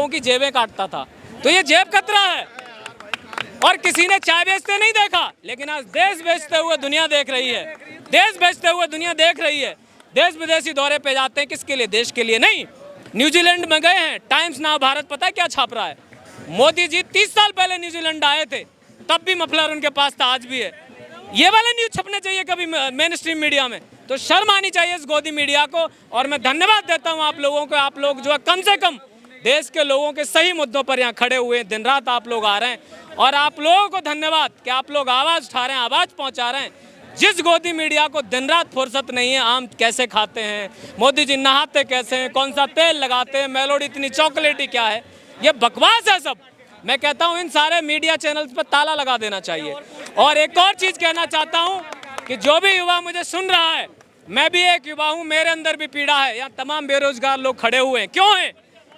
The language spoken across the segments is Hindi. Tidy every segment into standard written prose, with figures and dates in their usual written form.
की जेबें काटता था। तो ये जेब कतरा है। और किसी ने चाय बेचते नहीं देखा, लेकिन आज देश बेचते हुए दुनिया देख रही है। देश बेचते हुए दुनिया देख रही है। देश विदेशी दौरे पे जाते हैं, किसके लिए? देश के लिए नहीं। न्यूजीलैंड में गए हैं, टाइम्स नाउ भारत पता है क्या छाप रहा है? मोदी जी 30 साल पहले न्यूजीलैंड आए थे, तब भी मफलर उनके पास था, आज भी है। ये वाले न्यूज छपने चाहिए कभी मेन स्ट्रीम मीडिया में, तो शर्म आनी चाहिए इस गोदी मीडिया को। और मैं धन्यवाद देता हूँ आप लोगों को। आप लोग जो है कम से कम देश के लोगों के सही मुद्दों पर यहाँ खड़े हुए हैं, दिन रात आप लोग आ रहे हैं। और आप लोगों को धन्यवाद कि आप लोग आवाज़ उठा रहे हैं, आवाज़ पहुँचा रहे हैं। जिस गोदी मीडिया को दिन रात फुर्सत नहीं है, आम कैसे खाते हैं, मोदी जी नहाते कैसे हैं, कौन सा तेल लगाते हैं, मेलोडी इतनी चॉकलेटी क्या है, ये बकवास है सब। मैं कहता हूँ इन सारे मीडिया चैनल्स पर ताला लगा देना चाहिए। और एक और चीज़ कहना चाहता हूँ कि जो भी युवा मुझे सुन रहा है, मैं भी एक युवा हूँ, मेरे अंदर भी पीड़ा है। यहाँ तमाम बेरोजगार लोग खड़े हुए हैं। क्यों हैं?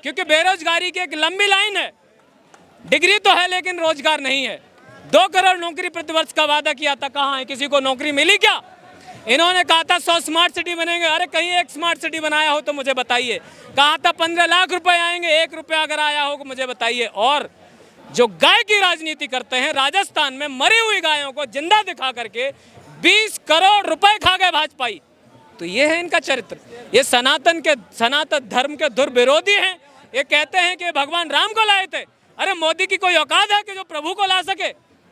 क्योंकि बेरोजगारी की एक लंबी लाइन है। डिग्री तो है लेकिन रोजगार नहीं है। 2 करोड़ नौकरी प्रतिवर्ष का वादा किया था, कहाँ है? किसी को नौकरी मिली क्या? इन्होंने कहा था 100 स्मार्ट सिटी बनेंगे। अरे कहीं एक स्मार्ट सिटी बनाया हो तो मुझे बताइए। कहा था 15 लाख रुपए आएंगे, 1 रुपया अगर आया हो तो मुझे बताइए। और जो गाय की राजनीति करते हैं, राजस्थान में मरी हुई गायों को जिंदा दिखा करके 20 करोड़ रुपए खा गए भाजपाई। तो ये है इनका चरित्र। ये सनातन धर्म के दुर्विरोधी हैं। ये कहते हैं कि भगवान राम को लाए थे। अरे मोदी की कोई औकात है कि जो प्रभु को ला सके?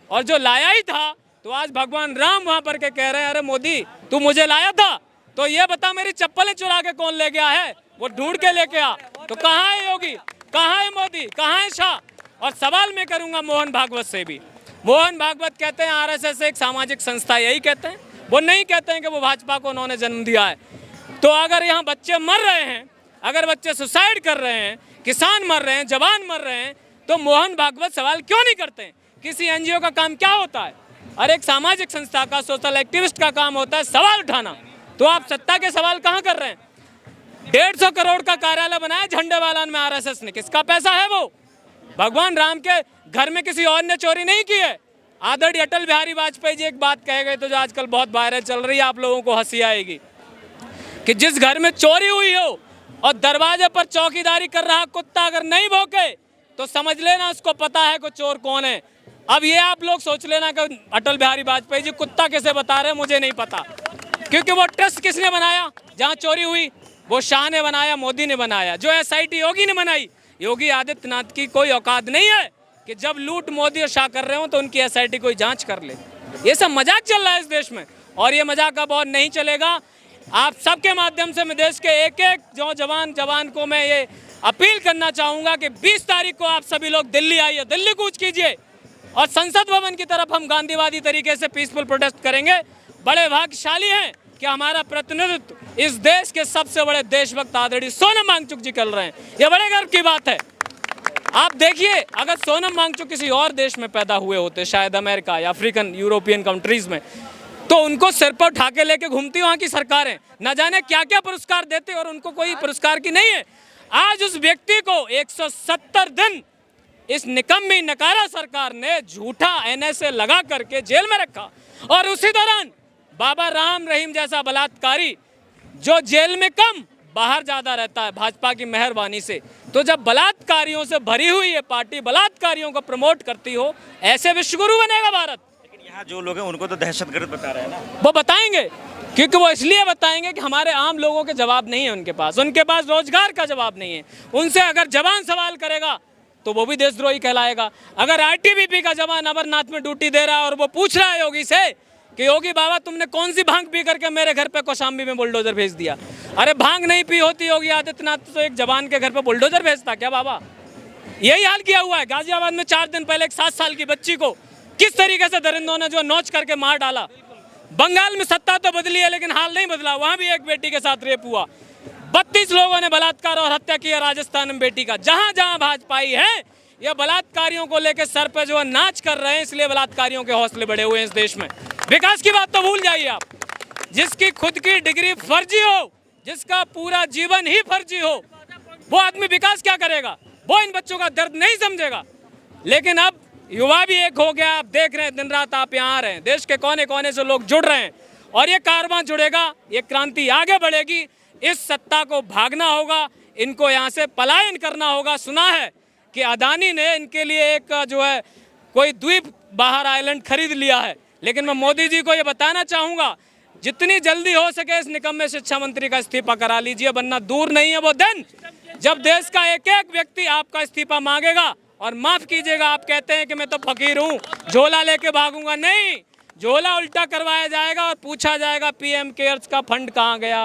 और जो लाया ही था, तो आज भगवान राम वहां पर के कह रहे हैं, अरे मोदी तू मुझे लाया था, तो ये बता मेरी चप्पलें चुरा के कौन ले गया है? वो ढूंढ के लेके आ। तो कहाँ है योगी, कहाँ है मोदी, कहाँ है शाह? और सवाल मैं करूंगा मोहन भागवत से भी। मोहन भागवत कहते हैं आरएसएस एक सामाजिक संस्था, यही कहते हैं। वो नहीं कहते हैं कि वो भाजपा को उन्होंने जन्म दिया है। तो अगर यहाँ बच्चे मर रहे हैं, अगर बच्चे सुसाइड कर रहे हैं, किसान मर रहे हैं, जवान मर रहे हैं, तो मोहन भागवत सवाल क्यों नहीं करते हैं? किसी एनजीओ का काम क्या होता है? और एक सामाजिक संस्था का, सोशल एक्टिविस्ट का काम होता है सवाल उठाना। तो आप सत्ता के सवाल कहाँ कर रहे हैं? 150 करोड़ का कार्यालय बनाया झंडेवालान में आरएसएस ने, किसका पैसा है वो? भगवान राम के घर में किसी और ने चोरी नहीं की है। आदरणीय अटल बिहारी वाजपेयी जी एक बात कह गए, तो जो आजकल बहुत वायरल चल रही है, आप लोगों को हंसी आएगी, कि जिस घर में चोरी हुई हो और दरवाजे पर चौकीदारी कर रहा कुत्ता अगर नहीं भौंके, तो समझ लेना उसको पता है कि चोर कौन है। अब ये आप लोग सोच लेना कि अटल बिहारी वाजपेयी जी कुत्ता कैसे बता रहे हैं, मुझे नहीं पता। क्योंकि वो ट्रस्ट किसने बनाया जहाँ चोरी हुई? वो शाह ने बनाया, मोदी ने बनाया। जो एसआईटी योगी ने बनाई, योगी आदित्यनाथ की कोई औकात नहीं है कि जब लूट मोदी और शाह कर रहे हो तो उनकी एसआईटी कोई जांच कर ले। ये सब मजाक चल रहा है इस देश में, और ये मजाक अब और नहीं चलेगा। आप सबके माध्यम से मैं देश के एक एक जो जवान को मैं ये अपील करना चाहूँगा कि 20 तारीख को आप सभी लोग दिल्ली आइए, दिल्ली कूच कीजिए, और संसद भवन की तरफ हम गांधीवादी तरीके से पीसफुल प्रोटेस्ट करेंगे। बड़े भाग्यशाली हैं कि हमारा प्रतिनिधित्व इस देश के सबसे बड़े देशभक्त आदरणीय सोनम वांगचुक जी कर रहे हैं। ये बड़े गर्व की बात है। आप देखिए, अगर सोनम वांगचुक किसी और देश में पैदा हुए होते, शायद अमेरिका या अफ्रीकन यूरोपियन कंट्रीज में, तो उनको सिर पर उठा के लेके घूमती वहाँ की सरकारें, न जाने क्या क्या पुरस्कार देते, और उनको कोई पुरस्कार की नहीं है। आज उस व्यक्ति को 170 दिन इस निकम्मी नकारा सरकार ने झूठा एनएसए लगा करके जेल में रखा। और उसी दौरान बाबा राम रहीम जैसा बलात्कारी, जो जेल में कम बाहर ज्यादा रहता है भाजपा की मेहरबानी से, तो जब बलात्कारियों से भरी हुई ये पार्टी बलात्कारियों को प्रमोट करती हो, ऐसे विश्वगुरु बनेगा भारत। लेकिन यहाँ जो लोग हैं उनको तो दहशतगर्द बता रहे हैं ना। वो बताएंगे, क्योंकि वो इसलिए बताएंगे कि हमारे आम लोगों के जवाब नहीं है उनके पास रोजगार का जवाब नहीं है। उनसे अगर जवान सवाल करेगा तो वो भी देशद्रोही कहलाएगा। अगर आईटीबीपी का जवान अमरनाथ में ड्यूटी दे रहा है और वो पूछ रहा है योगी से कि योगी बाबा तुमने कौन सी भांग पी करके मेरे घर पे कौशाम्बी में बुलडोजर भेज दिया, अरे भांग नहीं पी होती योगी आदित्यनाथ तो एक जवान के घर पे बुलडोजर भेजता क्या बाबा? यही हाल किया हुआ है। गाजियाबाद में 4 दिन पहले एक 7 साल की बच्ची को किस तरीके से दरिंदों ने जो नोच करके मार डाला। बंगाल में सत्ता तो बदली है लेकिन हाल नहीं बदला, वहां भी एक बेटी के साथ रेप हुआ। 32 लोगों ने बलात्कार और हत्या की है राजस्थान में बेटी का। जहां जहां भाजपाई है ये बलात्कारियों को लेकर सर पे जो है नाच कर रहे हैं, इसलिए बलात्कारियों के हौसले बढ़े हुए हैं इस देश में। विकास की बात तो भूल जाइए आप। जिसकी खुद की डिग्री फर्जी हो, जिसका पूरा जीवन ही फर्जी हो, वो आदमी विकास क्या करेगा? वो इन बच्चों का दर्द नहीं समझेगा। लेकिन अब युवा भी एक हो गया। आप देख रहे हैं दिन रात आप यहाँ आ रहे हैं, देश के कोने कोने से लोग जुड़ रहे हैं, और ये कारवां जुड़ेगा, ये क्रांति आगे बढ़ेगी। इस सत्ता को भागना होगा, इनको यहाँ से पलायन करना होगा। सुना है कि अदानी ने इनके लिए एक जो है कोई द्वीप बाहर आइलैंड खरीद लिया है। लेकिन मैं मोदी जी को ये बताना चाहूँगा, जितनी जल्दी हो सके इस निकम्मे शिक्षा मंत्री का इस्तीफा करा लीजिए, वरना दूर नहीं है वो दिन जब देश का एक एक व्यक्ति आपका इस्तीफा मांगेगा। और माफ़ कीजिएगा, आप कहते हैं कि मैं तो फकीर हूँ, झोला लेके भागूंगा, नहीं, झोला उल्टा करवाया जाएगा और पूछा जाएगा पीएम केयर्स का फंड कहाँ गया।